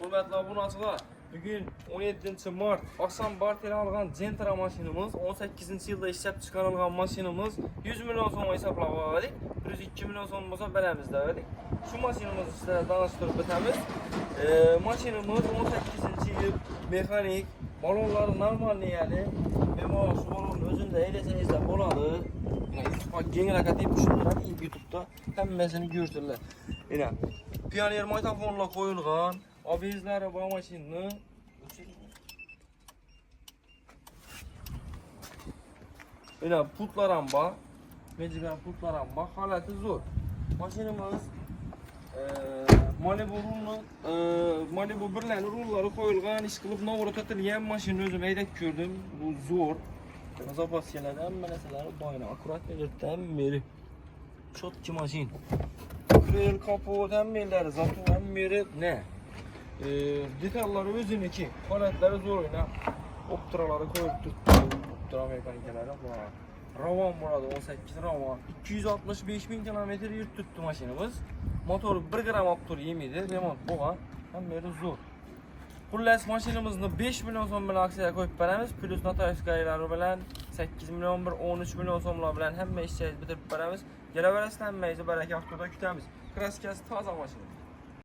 Hürmetli obunachilar, bugün 17 Mart akşam Bartel'e algan Gentra maşinimiz, 18 yılda işlep çıkarılgan maşinimiz 100 milyon so'm hesaplab verdik. 102 milyon so'm bo'lsa beramiz dedik. Şu maşinimiz işte danıştırıp bitamiz. Maşinimiz 18 yıl mekanik, balonları normal yani. Ama şu balonun özünde eyleseniz de boladı. YouTube'a genel akademi düşündüler, YouTube'da hemmesini görsünler. Yine Pioneer maytafonla koyulgan abizleri bu maşinini yine putlaran bak, meciben putlaran bak, haleti zor. Maşinimiz Malibu birlen rulları koyulgan, iş kılıp novara tatilgen maşinin özüm eydek gördüm. Bu zor. Zapas yerleri ama mesela boyuna akurat belirten beri. Çotki maşin. Krel kaput hem yerleri zatı hem beri ne? Detalları özüneki, haletleri zor oyna. Optraları koyup tuttu. Optra mekanikeleri var. Ravan burada 18 ravan. 265.000 kilometre yurt tuttu maşinimiz. Motoru 1 gram optur yemedi. Remont boğan. Hem beri zor. Xullas maşinimizni 5 milyon so'm bilan aksiyaga qo'yib beramiz. Plus notaris gaylari bilan 8 milyon 13 milyon so'mlar bilan hamma ishni bitirib beramiz. Kelaverasizlar, hammangizni baraka avtoda kutamiz. Kraskasi toza mashina.